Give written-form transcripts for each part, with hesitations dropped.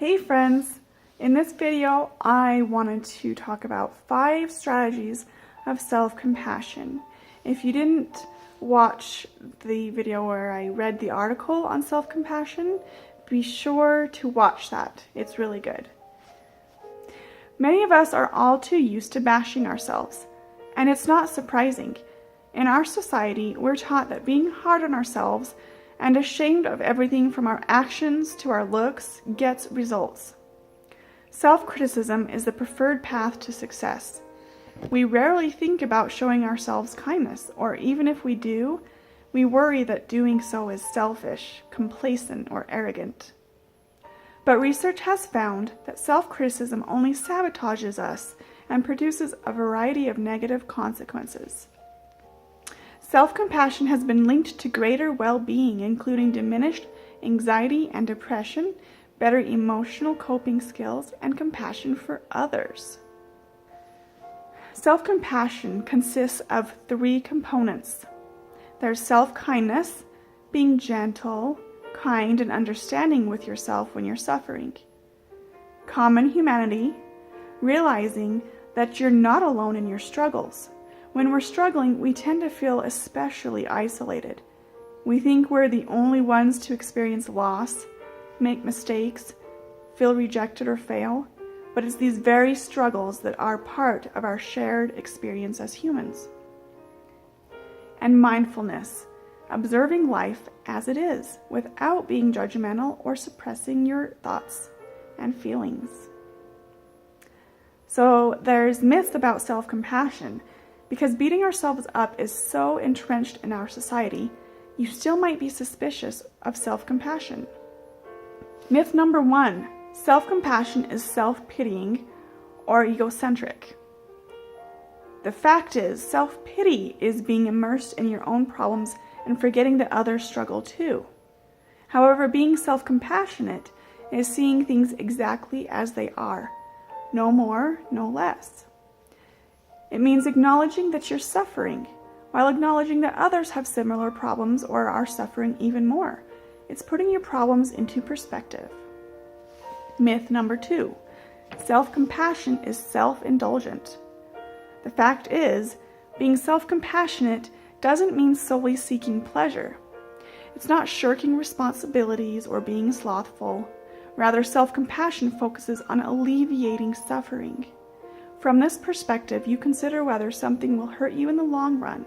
Hey friends! In this video, I wanted to talk about 5 strategies of self-compassion. If you didn't watch the video where I read the article on self-compassion, be sure to watch that. It's really good. Many of us are all too used to bashing ourselves, and it's not surprising. In our society, we're taught that being hard on ourselves and ashamed of everything from our actions to our looks gets results. Self-criticism is the preferred path to success. We rarely think about showing ourselves kindness, or even if we do, we worry that doing so is selfish, complacent, or arrogant. But research has found that self-criticism only sabotages us and produces a variety of negative consequences. Self-compassion has been linked to greater well-being, including diminished anxiety and depression, better emotional coping skills, and compassion for others. Self-compassion consists of 3 components. There's self-kindness, being gentle, kind, and understanding with yourself when you're suffering. Common humanity, realizing that you're not alone in your struggles. When we're struggling, we tend to feel especially isolated. We think we're the only ones to experience loss, make mistakes, feel rejected or fail, but it's these very struggles that are part of our shared experience as humans. And mindfulness, observing life as it is, without being judgmental or suppressing your thoughts and feelings. So there's myths about self-compassion. Because beating ourselves up is so entrenched in our society, you still might be suspicious of self-compassion. Myth number 1, self-compassion is self-pitying or egocentric. The fact is, self-pity is being immersed in your own problems and forgetting that others struggle too. However, being self-compassionate is seeing things exactly as they are, no more, no less. It means acknowledging that you're suffering, while acknowledging that others have similar problems or are suffering even more. It's putting your problems into perspective. Myth number 2, self-compassion is self-indulgent. The fact is, being self-compassionate doesn't mean solely seeking pleasure. It's not shirking responsibilities or being slothful. Rather, self-compassion focuses on alleviating suffering. From this perspective, you consider whether something will hurt you in the long run.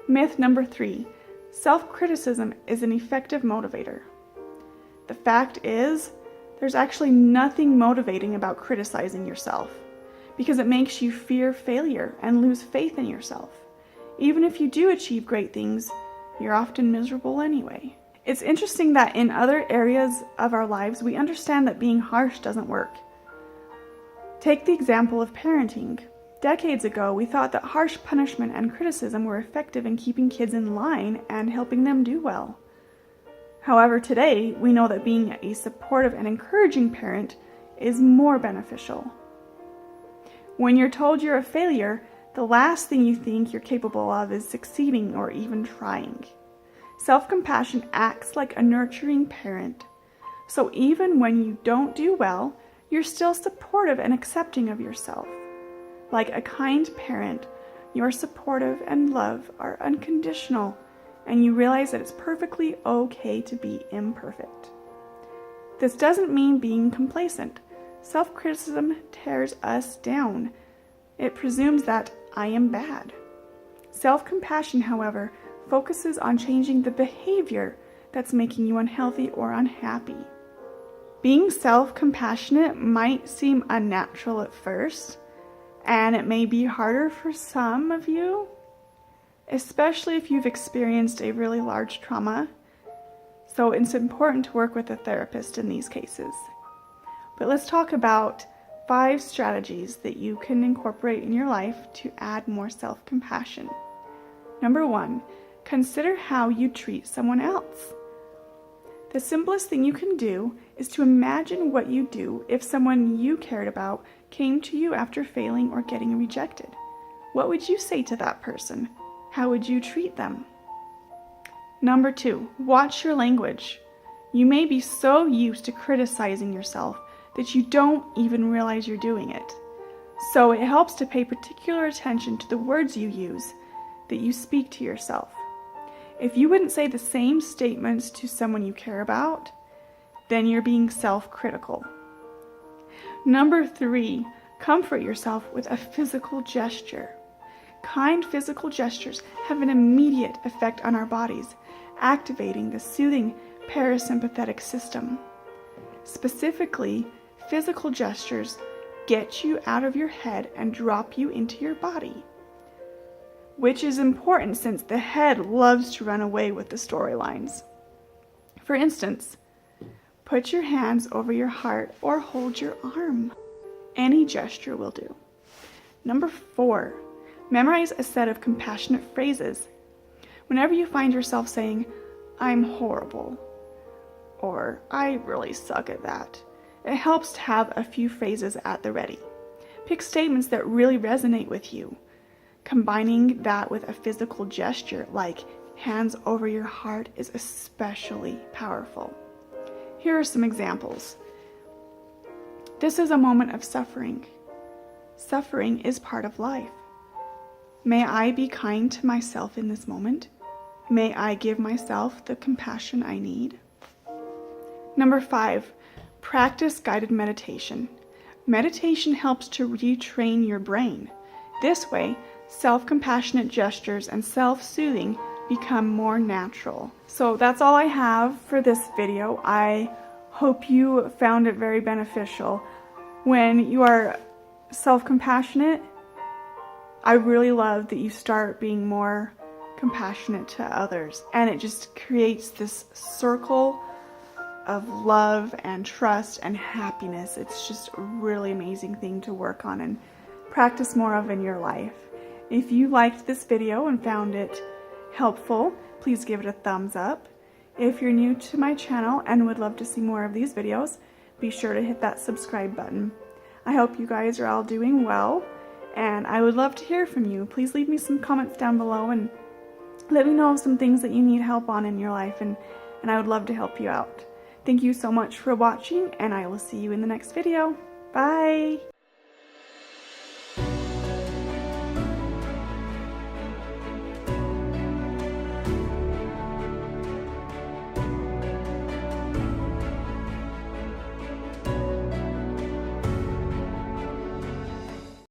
Myth number 3, self-criticism is an effective motivator. The fact is, there's actually nothing motivating about criticizing yourself, because it makes you fear failure and lose faith in yourself. Even if you do achieve great things, you're often miserable anyway. It's interesting that in other areas of our lives, we understand that being harsh doesn't work. Take the example of parenting. Decades ago, we thought that harsh punishment and criticism were effective in keeping kids in line and helping them do well. However, today, we know that being a supportive and encouraging parent is more beneficial. When you're told you're a failure, the last thing you think you're capable of is succeeding or even trying. Self-compassion acts like a nurturing parent. So even when you don't do well, you're still supportive and accepting of yourself. Like a kind parent, your supportive and love are unconditional, and you realize that it's perfectly okay to be imperfect. This doesn't mean being complacent. Self-criticism tears us down. It presumes that I am bad. Self-compassion, however, focuses on changing the behavior that's making you unhealthy or unhappy. Being self-compassionate might seem unnatural at first, and it may be harder for some of you, especially if you've experienced a really large trauma. So it's important to work with a therapist in these cases. But let's talk about 5 strategies that you can incorporate in your life to add more self-compassion. Number 1, consider how you treat someone else. The simplest thing you can do is to imagine what you'd do if someone you cared about came to you after failing or getting rejected. What would you say to that person? How would you treat them? Number 2, watch your language. You may be so used to criticizing yourself that you don't even realize you're doing it. So it helps to pay particular attention to the words you use, that you speak to yourself. If you wouldn't say the same statements to someone you care about, then you're being self-critical. Number 3, comfort yourself with a physical gesture. Kind physical gestures have an immediate effect on our bodies, activating the soothing parasympathetic system. Specifically, physical gestures get you out of your head and drop you into your body, which is important since the head loves to run away with the storylines. For instance, put your hands over your heart or hold your arm. Any gesture will do. Number 4, memorize a set of compassionate phrases. Whenever you find yourself saying, "I'm horrible," or "I really suck at that," it helps to have a few phrases at the ready. Pick statements that really resonate with you. Combining that with a physical gesture like hands over your heart is especially powerful. Here are some examples. This is a moment of suffering. Suffering is part of life. May I be kind to myself in this moment? May I give myself the compassion I need? Number 5, practice guided meditation. Meditation helps to retrain your brain. This way, self-compassionate gestures and self-soothing become more natural. So that's all I have for this video. I hope you found it very beneficial. When you are self-compassionate, I really love that you start being more compassionate to others, and it just creates this circle of love and trust and happiness. It's just a really amazing thing to work on and practice more of in your life. If you liked this video and found it helpful, please give it a thumbs up. If you're new to my channel and would love to see more of these videos, be sure to hit that subscribe button. I hope you guys are all doing well, and I would love to hear from you. Please leave me some comments down below and let me know of some things that you need help on in your life, and I would love to help you out. Thank you so much for watching, and I will see you in the next video. Bye!